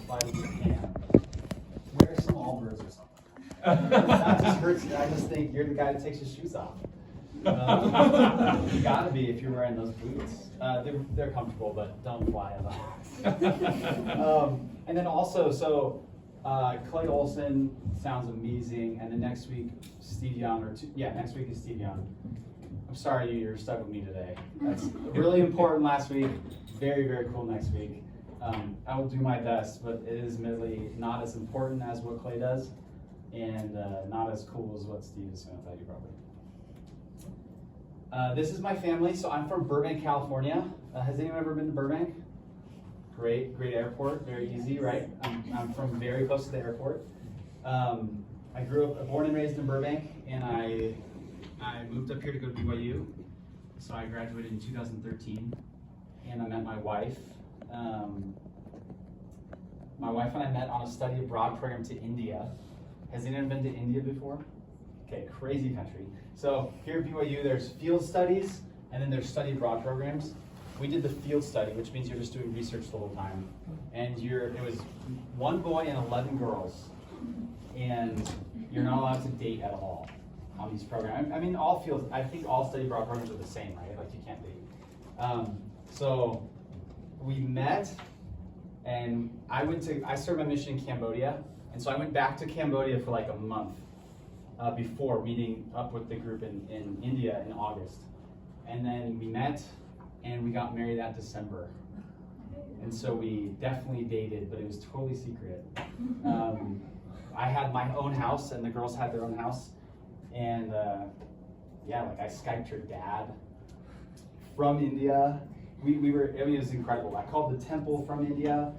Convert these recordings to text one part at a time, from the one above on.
light as you can. Wear some Allbirds or something. That just hurts you. I just think you're the guy that takes his shoes off. You gotta be if you're wearing those boots. They're comfortable, but don't fly them. And then also, so Clay Olson sounds amazing, and then next week Steve Young, next week is Steve Young. I'm sorry you're stuck with me today. That's really important last week. Very, very cool next week. I will do my best, but it is admittedly not as important as what Clay does, and not as cool as what Steve is going to tell you probably. This is my family. So I'm from Burbank, California. Has anyone ever been to Burbank? Great airport. Very easy, right? I'm from very close to the airport. I grew up, born and raised in Burbank, and I moved up here to go to BYU. So I graduated in 2013, and I met my wife. My wife and I met on a study abroad program to India. Has anyone been to India before? Okay, crazy country. So here at BYU, there's field studies, and then there's study abroad programs. We did the field study, which means you're just doing research the whole time. And it was one boy and 11 girls. And you're not allowed to date at all on these programs. I mean, I think all study abroad programs are the same, right? Like you can't date. So we met, and I started my mission in Cambodia. And so I went back to Cambodia for like a month before meeting up with the group in India in August. And then we met, and we got married that December. And so we definitely dated, but it was totally secret. I had my own house, and the girls had their own house. And I Skyped her dad from India. It was incredible. I called the temple from India.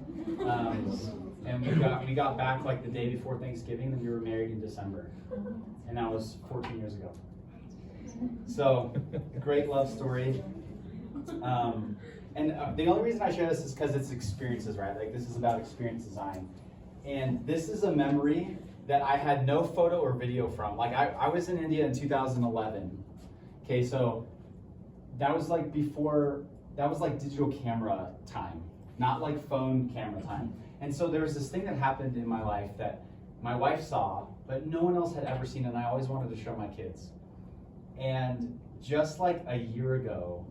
And we got back like the day before Thanksgiving, and we were married in December. And that was 14 years ago. So, a great love story. The only reason I share this is because it's experiences, right? Like this is about experience design. And this is a memory that I had no photo or video from. Like I was in India in 2011. Okay, so that was like digital camera time, not like phone camera time. And so there was this thing that happened in my life that my wife saw, but no one else had ever seen, and I always wanted to show my kids. And just like a year ago,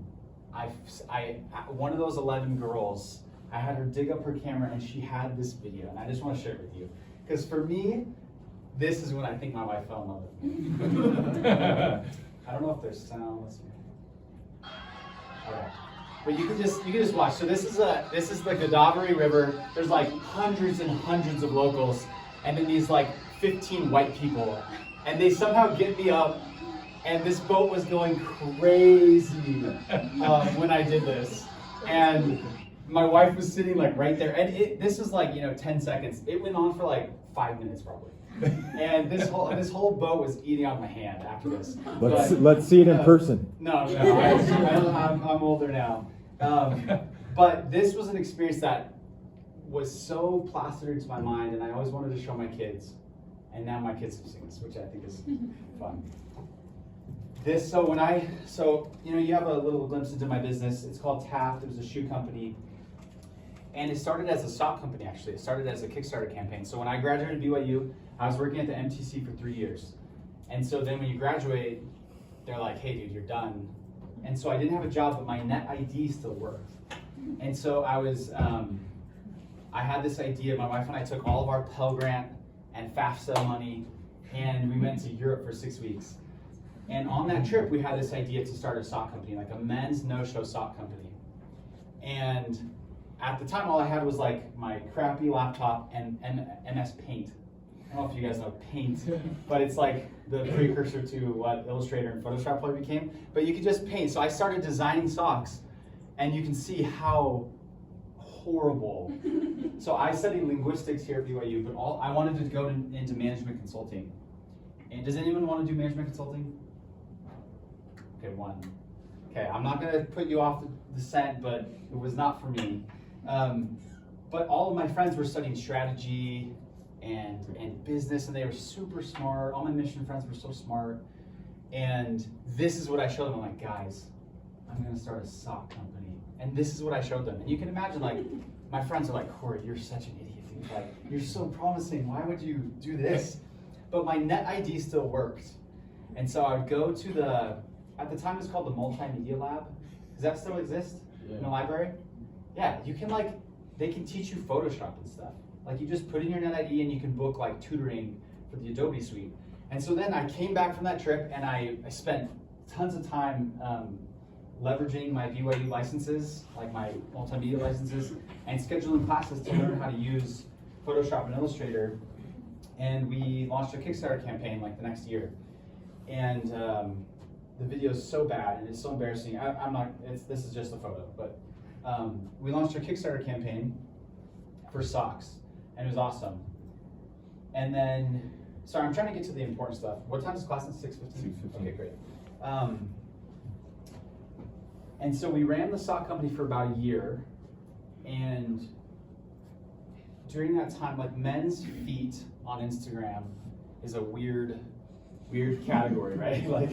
one of those 11 girls, I had her dig up her camera, and she had this video, and I just want to share it with you. Because for me, this is when I think my wife fell in love with me. I don't know if there's sound. Let's see. Okay. But you can just watch. So this is the Godavari River. There's like hundreds and hundreds of locals, and then these like 15 white people, and they somehow get me up, and this boat was going crazy when I did this, and my wife was sitting like right there, and this was like 10 seconds. It went on for like 5 minutes probably, and this whole boat was eating out my hand after this. Let's see it in person. No, I'm older now. But this was an experience that was so plastered into my mind, and I always wanted to show my kids. And now my kids have seen this, which I think is fun. You have a little glimpse into my business. It's called Taft. It was a shoe company. And it started as a sock company, actually. It started as a Kickstarter campaign. So when I graduated BYU, I was working at the MTC for 3 years. And so then when you graduate, they're like, hey, dude, you're done. And so I didn't have a job, but my net ID still worked. And so I had this idea. My wife and I took all of our Pell Grant and FAFSA money, and we went to Europe for 6 weeks. And on that trip, we had this idea to start a sock company, like a men's no-show sock company. And at the time, all I had was like my crappy laptop and MS Paint. I don't know if you guys know Paint, but it's like the precursor to what Illustrator and Photoshop probably became. But you could just paint. So I started designing socks, and you can see how horrible. So I studied linguistics here at BYU, but I wanted to go into management consulting. And does anyone want to do management consulting? Okay, one. Okay, I'm not going to put you off the scent, but it was not for me. But all of my friends were studying strategy and business, and they were super smart. All my mission friends were so smart. And this is what I showed them. I'm like, guys, I'm going to start a sock company. And this is what I showed them. And you can imagine, like, my friends are like, Kory, you're such an idiot, dude. Like, you're so promising. Why would you do this? But my net ID still worked. And so I would go to at the time it was called the Multimedia Lab. Does that still exist in the library? Yeah, you can they can teach you Photoshop and stuff. Like you just put in your net ID and you can book like tutoring for the Adobe suite. And so then I came back from that trip and I spent tons of time leveraging my BYU licenses, like my multimedia licenses, and scheduling classes to learn how to use Photoshop and Illustrator. And we launched a Kickstarter campaign like the next year. And the video is so bad and it's so embarrassing. This is just a photo, but we launched our Kickstarter campaign for socks, and it was awesome. And then, sorry, I'm trying to get to the important stuff. What time is class? At 6:15? 6:15. Okay, great. And so we ran the sock company for about a year, and during that time, like men's feet on Instagram is a weird category, right? Like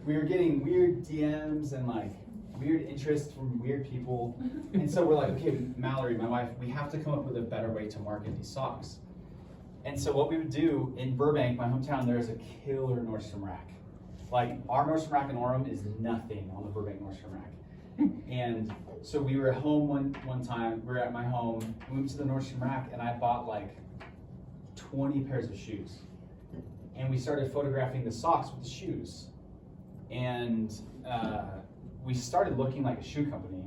we were getting weird DMs and like weird interest from weird people. And so we're like, okay, Mallory, my wife, we have to come up with a better way to market these socks. And so what we would do in Burbank, my hometown, there's a killer Nordstrom rack. Like our Nordstrom rack in Orem is nothing on the Burbank Nordstrom rack. And so we were at home one time, we were at my home, moved to the Nordstrom rack, and I bought like 20 pairs of shoes. And we started photographing the socks with the shoes. And we started looking like a shoe company.